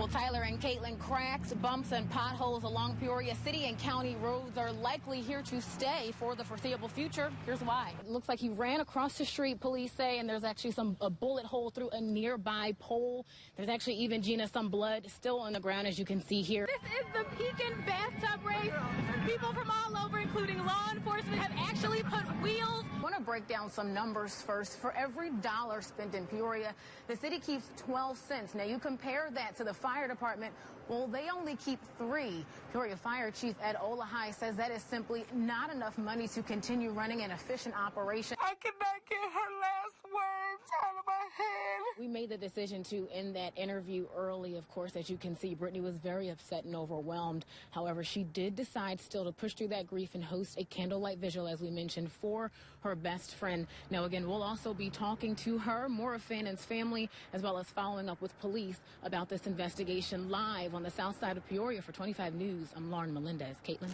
Well, Tyler and Caitlin, cracks, bumps, and potholes along Peoria City and county roads are likely here to stay for the foreseeable future. Here's why. It looks like he ran across the street, police say, and there's actually a bullet hole through a nearby pole. There's actually even, Gina, some blood still on the ground, as you can see here. This is the Pekin bathtub race. People from all over, including law enforcement, have actually put wheels. I want to break down some numbers first. For every dollar spent in Peoria, the city keeps 12 cents. Now, you compare that to the fire department. Well, they only keep 3. Peoria Fire Chief Ed Olahai says that is simply not enough money to continue running an efficient operation. I cannot get her last words out of my head. We made the decision to end that interview early. Of course, as you can see, Brittany was very upset and overwhelmed. However, she did decide still to push through that grief and host a candlelight vigil, as we mentioned, for her best friend. Now, again, we'll also be talking to her, more of Fannon's family, as well as following up with police about this investigation live on the south side of Peoria. For 25 News, I'm Lauren Melendez. Caitlin.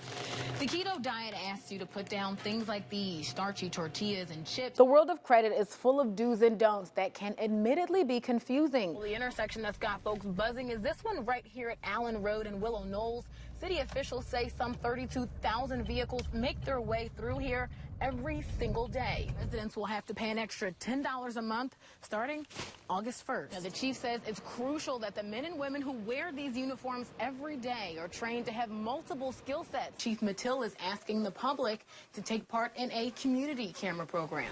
The keto diet asks you to put down things like these starchy tortillas and chips. The world of credit is full of do's and don'ts that can admittedly be confusing. Well, the intersection that's got folks buzzing is this one right here at Allen Road in Willow Knolls. City officials say some 32,000 vehicles make their way through here every single day. Residents will have to pay an extra $10 a month starting August 1st. Now, the chief says it's crucial that the men and women who wear these uniforms every day are trained to have multiple skill sets. Chief Mattil is asking the public to take part in a community camera program.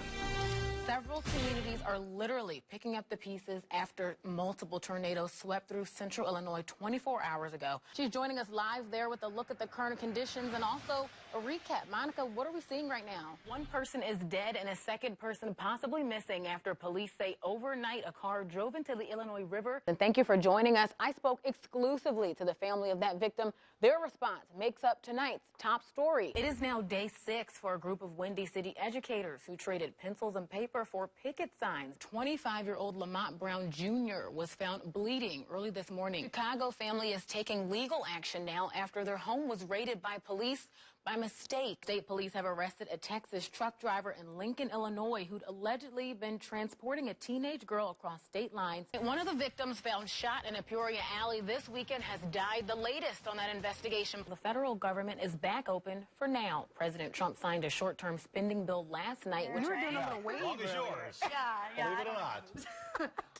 Several communities are literally picking up the pieces after multiple tornadoes swept through central Illinois 24 hours ago. She's joining us live there with a look at the current conditions and also a recap. Monica, what are we seeing right now? One person is dead and a second person possibly missing after police say overnight a car drove into the Illinois River. And thank you for joining us. I spoke exclusively to the family of that victim. Their response makes up tonight's top story. It is now day 6 for a group of Windy City educators who traded pencils and paper for picket signs. 25-year-old Lamont Brown Jr. was found bleeding early this morning. Chicago family is taking legal action now after their home was raided by police by mistake. State police have arrested a Texas truck driver in Lincoln, Illinois, who'd allegedly been transporting a teenage girl across state lines. One of the victims found shot in a Peoria alley this weekend has died. The latest on that investigation. The federal government is back open for now. President Trump signed a short-term spending bill last night, which we're doing a little wave. Long as yours. Yeah. Believe it or not.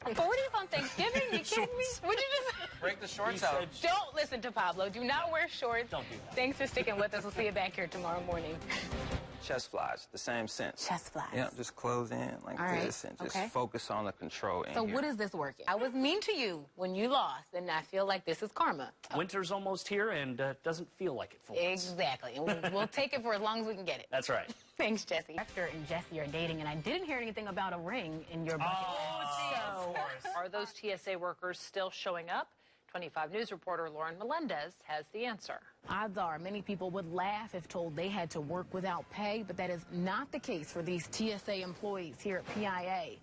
40th on Thanksgiving? You kidding me? Would you just break the shorts out? Don't listen to Pablo. Do not wear shorts. Don't do that. Thanks for sticking with us. We'll see you back here tomorrow morning. Chest flies, the same sense. Chest flies. Yeah, just close in like this and just focus on the control in So here. what is this working? I was mean to you when you lost, and I feel like this is karma. Winter's almost here, and doesn't feel like it for once. Exactly. And we'll take it for as long as we can get it. That's right. Thanks, Jesse. Hector and Jesse are dating, and I didn't hear anything about a ring in your bucket. Oh, So, are those TSA workers still showing up? 25 News reporter Lauren Melendez has the answer. odds are many people would laugh if told they had to work without pay, but that is not the case for these TSA employees here at PIA.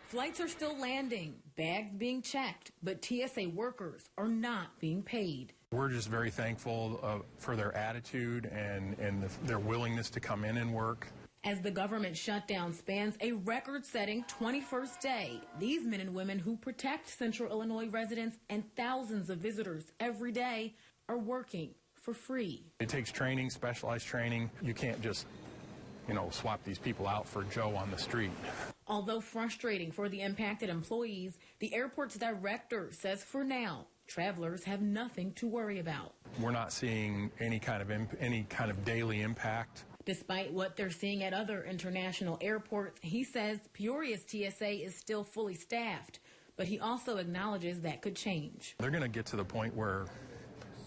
Flights are still landing, bags being checked, but TSA workers are not being paid. We're just very thankful for their attitude and their willingness to come in and work. As the government shutdown spans a record-setting 21st day, these men and women who protect Central Illinois residents and thousands of visitors every day are working for free. It takes training, specialized training. You can't just, swap these people out for Joe on the street. Although frustrating for the impacted employees, the airport's director says for now, travelers have nothing to worry about. We're not seeing any kind of daily impact. Despite what they're seeing at other international airports, he says Peoria's TSA is still fully staffed, but he also acknowledges that could change. They're going to get to the point where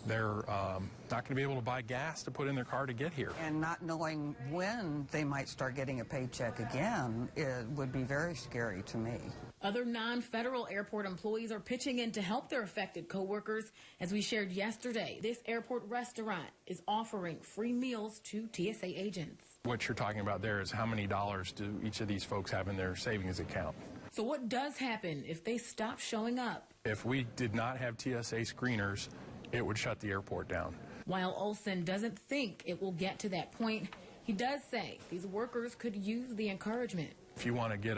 they're not going to be able to buy gas to put in their car to get here. And not knowing when they might start getting a paycheck again, it would be very scary to me. Other non-federal airport employees are pitching in to help their affected coworkers. As we shared yesterday, this airport restaurant is offering free meals to TSA agents. What you're talking about there is how many dollars do each of these folks have in their savings account. So what does happen if they stop showing up? If we did not have TSA screeners, it would shut the airport down. While Olson doesn't think it will get to that point, he does say these workers could use the encouragement. If you want to get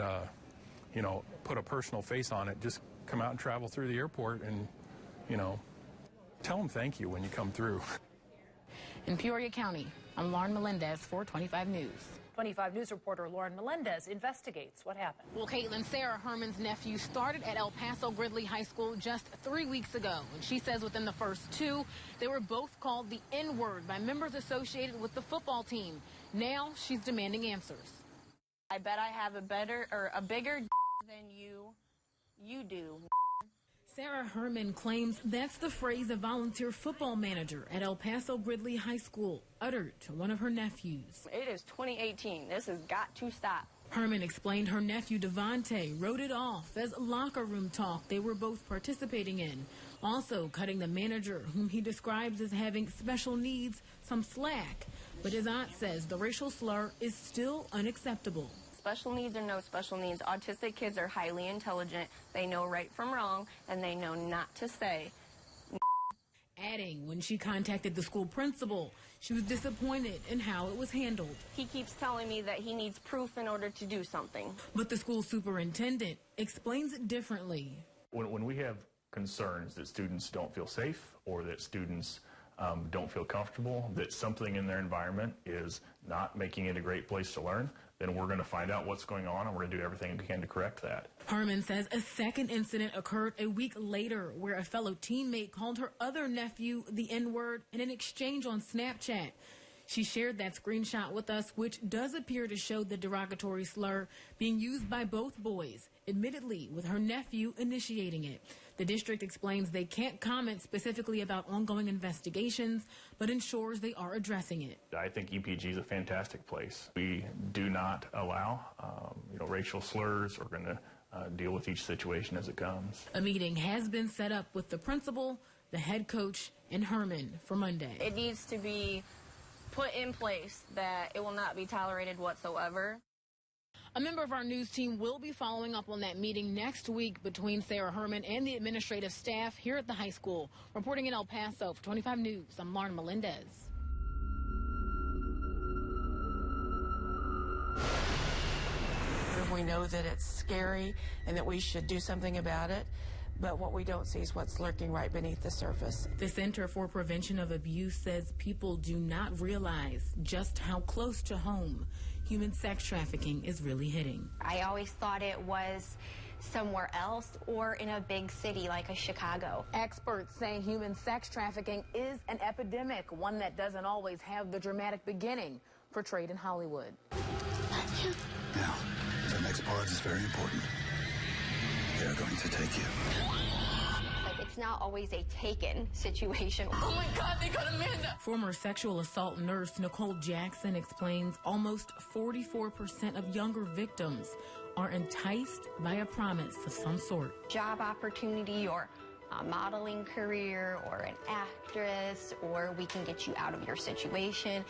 put a personal face on it, just come out and travel through the airport and you know, tell them thank you when you come through. In Peoria County, I'm Lauren Melendez for 25 News. 25 News reporter Lauren Melendez investigates what happened. Well, Caitlin, Sarah Herman's nephew started at El Paso Gridley High School just 3 weeks ago. And she says within the first 2, they were both called the N-word by members associated with the football team. Now she's demanding answers. I bet I have a bigger than you do. Sarah Herman claims that's the phrase a volunteer football manager at El Paso Gridley High School uttered to one of her nephews. It is 2018. This has got to stop. Herman explained her nephew Devontae wrote it off as locker room talk they were both participating in, also cutting the manager, whom he describes as having special needs, some slack. But his aunt says the racial slur is still unacceptable. Special needs or no special needs, autistic kids are highly intelligent. They know right from wrong, and they know not to say. Adding, when she contacted the school principal, she was disappointed in how it was handled. He keeps telling me that he needs proof in order to do something. But the school superintendent explains it differently. When we have concerns that students don't feel safe or that students don't feel comfortable, that something in their environment is not making it a great place to learn, then we're going to find out what's going on, and we're going to do everything we can to correct that. Herman says a second incident occurred a week later where a fellow teammate called her other nephew the N-word in an exchange on Snapchat. She shared that screenshot with us, which does appear to show the derogatory slur being used by both boys, admittedly with her nephew initiating it. The district explains they can't comment specifically about ongoing investigations, but ensures they are addressing it. I think EPG is a fantastic place. We do not allow racial slurs. We're going to deal with each situation as it comes. A meeting has been set up with the principal, the head coach, and Herman for Monday. It needs to be put in place that it will not be tolerated whatsoever. A member of our news team will be following up on that meeting next week between Sarah Herman and the administrative staff here at the high school. Reporting in El Paso for 25 News, I'm Lauren Melendez. We know that it's scary and that we should do something about it, but what we don't see is what's lurking right beneath the surface. The Center for Prevention of Abuse says people do not realize just how close to home human sex trafficking is really hitting. I always thought it was somewhere else or in a big city like a Chicago. Experts say human sex trafficking is an epidemic, one that doesn't always have the dramatic beginning portrayed in Hollywood. Now, the next part is very important. They're going to take you. It's not always a taken situation. Oh my God, they got Amanda! Former sexual assault nurse Nicole Jackson explains almost 44% of younger victims are enticed by a promise of some sort. Job opportunity or a modeling career or an actress, or we can get you out of your situation.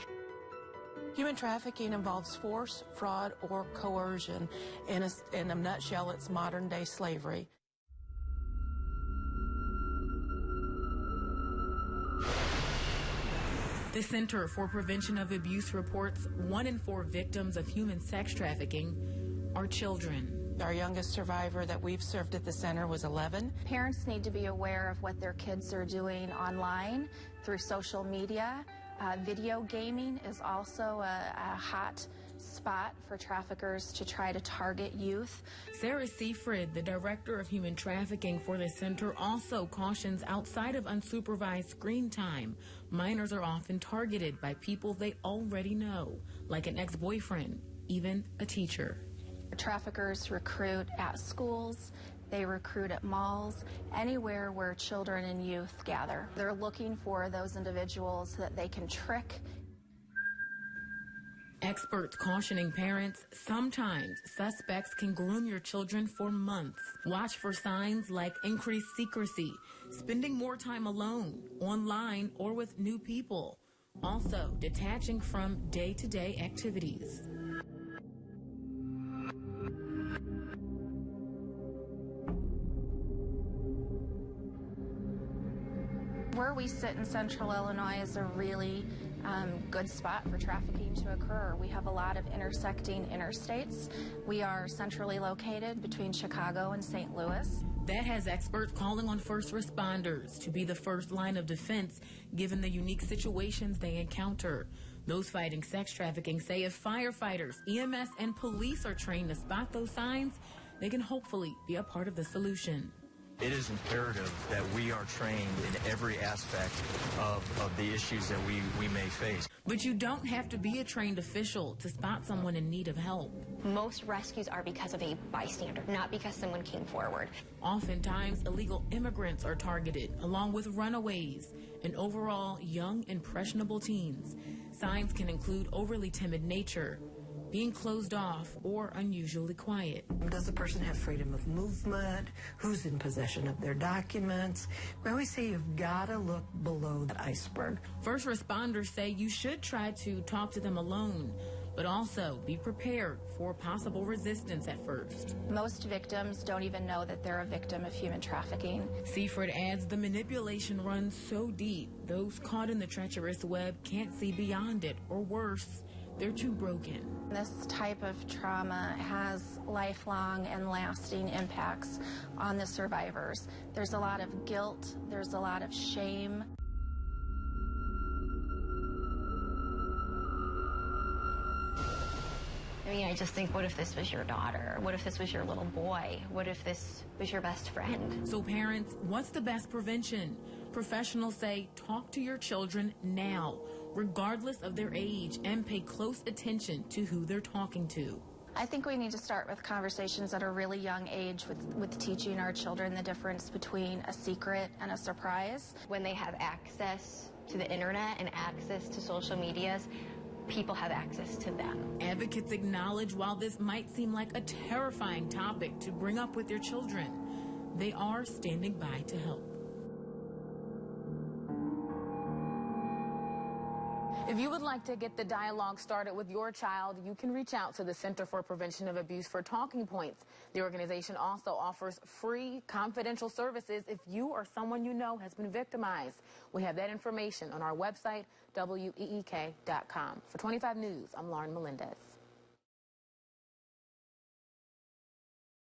Human trafficking involves force, fraud, or coercion. In a nutshell, it's modern-day slavery. The Center for Prevention of Abuse reports 1 in 4 victims of human sex trafficking are children. Our youngest survivor that we've served at the center was 11. Parents need to be aware of what their kids are doing online through social media. Video gaming is also a hot spot for traffickers to try to target youth. Sarah Seafrid, the director of human trafficking for the center, also cautions outside of unsupervised screen time, minors are often targeted by people they already know, like an ex-boyfriend, even a teacher. Traffickers recruit at schools. They recruit at malls, anywhere where children and youth gather. They're looking for those individuals that they can trick. Experts cautioning parents, sometimes suspects can groom your children for months. Watch for signs like increased secrecy, spending more time alone, online, or with new people. Also, detaching from day-to-day activities. Where we sit in central Illinois is a really good spot for trafficking to occur. We have a lot of intersecting interstates. We are centrally located between Chicago and St. Louis. That has experts calling on first responders to be the first line of defense given the unique situations they encounter. Those fighting sex trafficking say if firefighters, EMS, and police are trained to spot those signs, they can hopefully be a part of the solution. It is imperative that we are trained in every aspect of the issues that we may face. But you don't have to be a trained official to spot someone in need of help. Most rescues are because of a bystander, not because someone came forward. Oftentimes, illegal immigrants are targeted, along with runaways and overall young, impressionable teens. Signs can include overly timid nature, being closed off, or unusually quiet. Does the person have freedom of movement? Who's in possession of their documents? We always say you've got to look below that iceberg. First responders say you should try to talk to them alone, but also be prepared for possible resistance at first. Most victims don't even know that they're a victim of human trafficking. Seaford adds the manipulation runs so deep, those caught in the treacherous web can't see beyond it, or worse, they're too broken. This type of trauma has lifelong and lasting impacts on the survivors. There's a lot of guilt, there's a lot of shame. I mean, I just think, what if this was your daughter? What if this was your little boy? What if this was your best friend? So parents, what's the best prevention? Professionals say talk to your children now, regardless of their age, and pay close attention to who they're talking to. I think we need to start with conversations at a really young age with teaching our children the difference between a secret and a surprise. When they have access to the internet and access to social medias, people have access to them. Advocates acknowledge while this might seem like a terrifying topic to bring up with their children, they are standing by to help. If you would like to get the dialogue started with your child, you can reach out to the Center for Prevention of Abuse for Talking Points. The organization also offers free, confidential services if you or someone you know has been victimized. We have that information on our website, week.com. For 25 News, I'm Lauren Melendez.